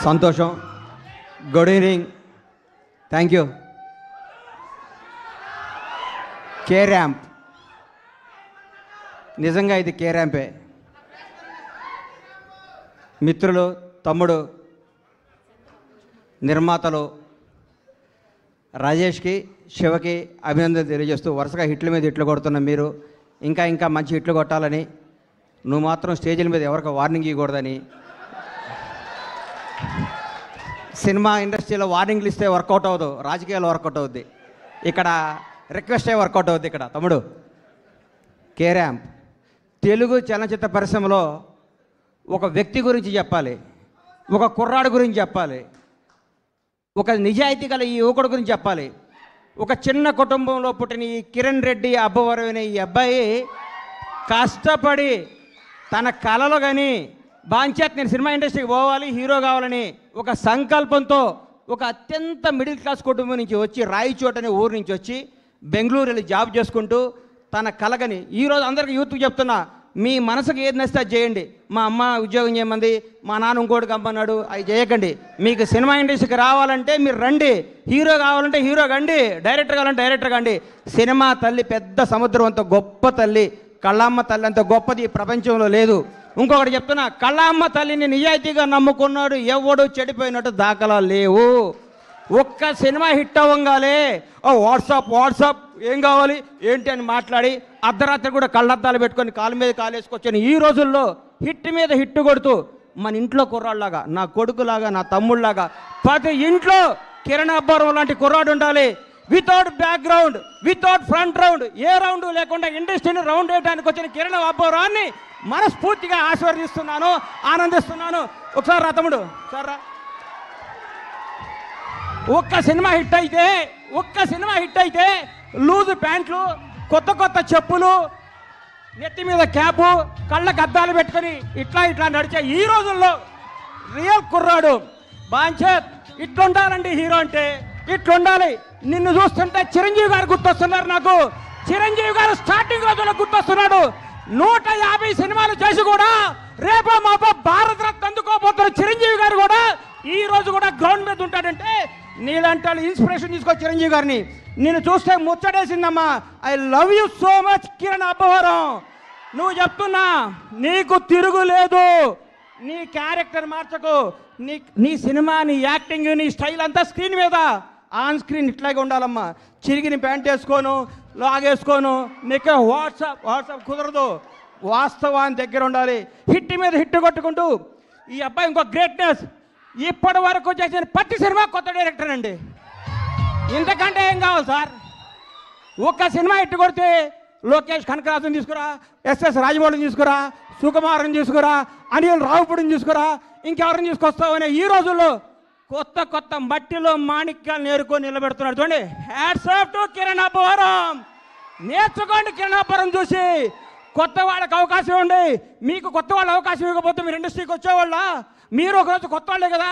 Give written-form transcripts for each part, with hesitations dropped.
సంతోషం. Good evening. Thank you. K ramp, నిజంగా ఇది కే ర్యాంపే. మిత్రులు, తమ్ముడు, నిర్మాతలు రాజేష్కి, శివకి అభినందన తెలియజేస్తూ వరుసగా హిట్ల మీద హిట్లు కొడుతున్న మీరు ఇంకా ఇంకా మంచి హిట్లు కొట్టాలని, నువ్వు మాత్రం స్టేజీల మీద ఎవరికి వార్నింగ్ ఇవ్వకూడదని, సినిమా ఇండస్ట్రీలో వార్నింగ్లు ఇస్తే వర్కౌట్ అవ్వదు, రాజకీయాలు వర్కౌట్ అవుద్ది, ఇక్కడ రిక్వెస్టే వర్కౌట్ అవుద్ది. ఇక్కడ తమ్ముడు కే ర్యాంప్ తెలుగు చలనచిత్ర పరిశ్రమలో ఒక వ్యక్తి గురించి చెప్పాలి, ఒక కుర్రాడు గురించి చెప్పాలి, ఒక నిజాయితీ గల ఈ యువకుడు గురించి చెప్పాలి. ఒక చిన్న కుటుంబంలో పుట్టిన ఈ కిరణ్ రెడ్డి అబ్బవరం అనే ఈ అబ్బాయి కష్టపడి తన కళలో కానీ బాంచేత్ నేను సినిమా ఇండస్ట్రీకి పోవాలి, హీరో కావాలని ఒక సంకల్పంతో ఒక అత్యంత మిడిల్ క్లాస్ కుటుంబం నుంచి వచ్చి రాయచోట అనే ఊరు నుంచి వచ్చి బెంగళూరు వెళ్ళి జాబ్ చేసుకుంటూ తన కలగని ఈరోజు అందరికీ యూత్కి చెప్తున్నా, మీ మనసుకు ఏది నచ్చితే అది చేయండి. మా అమ్మ ఉద్యోగం చేయమంది, మా నాన్న ఇంకోటి కమ్మన్నాడు, అవి చేయకండి. మీకు సినిమా ఇండస్ట్రీకి రావాలంటే మీరు రండి, హీరో కావాలంటే హీరో కండి, డైరెక్టర్ కావాలంటే డైరెక్టర్ కండి. సినిమా తల్లి పెద్ద సముద్రం అంత గొప్ప తల్లి, కళ్ళమ్మ తల్లి అంత గొప్పది ఈ ప్రపంచంలో లేదు. ఇంకొకటి చెప్తున్నా, కళ్ళమ్మ తల్లిని నిజాయితీగా నమ్ముకున్నాడు ఎవడు చెడిపోయినట్టు దాఖలాలు లేవు. ఒక్క సినిమా హిట్ అవ్వగానే వాట్సాప్ ఏం కావాలి ఏంటి అని మాట్లాడి అర్ధరాత్రి కూడా కళ్ళద్దాలు పెట్టుకొని కాలు మీద కాలేసుకొచ్చాను. ఈ రోజుల్లో హిట్ మీద హిట్ కొడుతూ మన ఇంట్లో కుర్రాళ్ళలాగా, నా కొడుకులాగా, నా తమ్ముళ్ళలాగా ప్రతి ఇంట్లో కిరణ్ అబ్బవరం లాంటి కుర్రాడు ఉండాలి. Without background, without front round, ఏ రౌండ్ లేకుండా ఇండస్ట్రీని రౌండ్ వేయడానికి వచ్చిన కిరణ్ అబ్బవరాన్ని మనస్ఫూర్తిగా ఆశీర్వదిస్తున్నాను, ఆనందిస్తున్నాను. ఒకసారి రా తమ్ముడు, ఒకసారి రా. ఒక్క సినిమా హిట్ అయితే లూజు ప్యాంట్లు, కొత్త కొత్త చెప్పులు, నెత్తి మీద క్యాపు, కళ్ళకు అద్దాలు పెట్టుకొని ఇట్లా నడిచే ఈ రోజుల్లో రియల్ కుర్రాడు బాంచేత్ ఇట్లుండాలండి. హీరో అంటే ఇట్లుండాలి. నిన్ను చూస్తుంటే చిరంజీవి గారు గుర్తొస్తున్నారు నాకు. చిరంజీవి గారు స్టార్టింగ్ రోజుల్లో గుర్తొస్తున్నాడు. 150 సినిమాలు చేసి కూడా రేపో మాపో భారత రత్న అందుకోబోతున్న చిరంజీవి గారు కూడా ఈ రోజు కూడా గ్రౌండ్ మీద ఉంటాడంటే నీలాంటి ఇన్స్పిరేషన్ తీసుకో చిరంజీవి గారిని. నేను చూస్తే ముచ్చటేసిందమ్మా. I love you so much Kiran Abbavaram. నువ్వు చెప్తున్నా, నీకు తిరుగులేదు. నీ క్యారెక్టర్ మార్చకు. నీ సినిమా, నీ యాక్టింగ్, నీ స్టైల్ అంతా స్క్రీన్ మీద, ఆన్ స్క్రీన్ ఇట్లాగే ఉండాలమ్మా. చిరిగిన ప్యాంట్ వేసుకోను, లాగేసుకోను, నీకు వాట్సాప్ కుదరదు. వాస్తవాన్ని దగ్గర ఉండాలి. హిట్ మీద హిట్ కొట్టుకుంటూ ఈ అబ్బాయి ఇంకో గ్రేట్నెస్, ఇప్పటి వరకు చేసిన ప్రతి సినిమా కొత్త డైరెక్టర్ అండి. ఇంతకంటే ఏం కావాలి సార్? ఒక్క సినిమా హిట్ కొడితే లోకేష్ కనకరాజుని తీసుకురా, ఎస్ఎస్ రాజమౌళిని తీసుకురా, సుకుమార్ని తీసుకురా, అనిల్ రావుపూడిని తీసుకురా, ఇంకెవరిని తీసుకొస్తావు అనే ఈ రోజుల్లో కొత్త కొత్త మట్టిలో మాణిక్యాలు నేర్కొని నిలబెడుతున్నాడు. చూడండి, hats off to Kiran Abbavaram. నేర్చుకోండి కిరణ్ అబ్బవరం చూసి. కొత్త వాళ్ళకి అవకాశం ఇవ్వండి. మీకు కొత్త వాళ్ళ అవకాశం ఇవ్వకపోతే మీరు ఇండస్ట్రీకి వచ్చేవాళ్ళ? మీరు ఒకరోజు కొత్త వాళ్ళే కదా.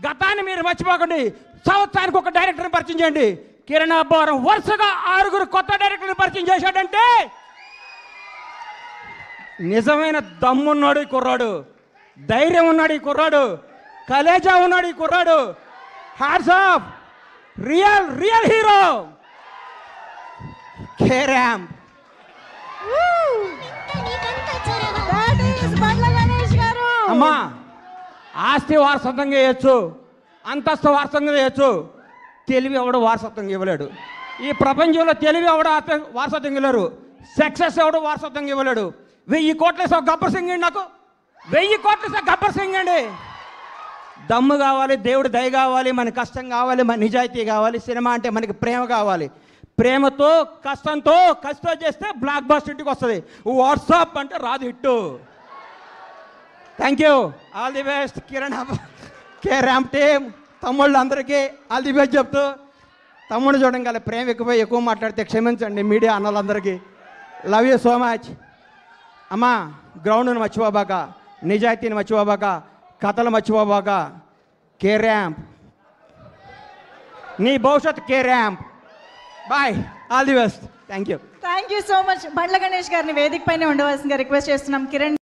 గతాన్ని మీరు మర్చిపోకండి. సంవత్సరానికి ఒక డైరెక్టర్ని పరిచయం చేయండి. కిరణ్ అబ్బవరం వరుసగా 6 కొత్త డైరెక్టర్ని పరిచయం చేశాడంటే నిజమైన దమ్మున్నాడు ఈ కుర్రాడు, ధైర్యం ఉన్నాడు ఈ కుర్రాడు, కలేజా ఉన్నాడు ఈ కుర్రాడు. Hats off, real hero K ramp. అమ్మా, ఆస్తి వారసత్వంగా చేయొచ్చు, అంతస్తు వారసత్వంగా చేయొచ్చు, తెలివి ఎవడు వారసత్వంగా ఇవ్వలేడు. ఈ ప్రపంచంలో తెలివి ఎవడు వారసత్వంగా ఇవ్వలేరు, సక్సెస్ ఎవడు వారసత్వంగా ఇవ్వలేడు. 1000 కోట్లు గబ్బర్ సింగ్ అండి. నాకు 1000 కోట్లు గబ్బర్ సింగ్ అండి. దమ్ము కావాలి, దేవుడి దయ కావాలి, మన కష్టం కావాలి, మన నిజాయితీ కావాలి. సినిమా అంటే మనకి ప్రేమ కావాలి. ప్రేమతో కష్టంతో చేస్తే బ్లాక్ బస్టర్ ఇంటికి వస్తుంది. వాట్సాప్ అంటే రాదు hit. Thank you, all the best Kiran K ramp team. తమ్ముళ్ళు అందరికీ ఆల్ ది బెస్ట్ చెప్తూ, తమ్ముడు చూడండి ప్రేమ ఎక్కువ మాట్లాడితే క్షమించండి మీడియా అన్నలందరికీ. Love you so much. అమ్మా, గ్రౌండ్ని మర్చిపోబాక, నిజాయితీని మర్చిపోబాక, కథలు మర్చిపోబాక. కే ర్యాంప్, నీ భవిష్యత్ K ramp. Bye, all the best. Thank you. Thank you so much. Bandla Ganesh గారిని వేదిక పైన ఉండవలసిందిగా రిక్వెస్ట్ చేస్తున్నాం. కిరణ్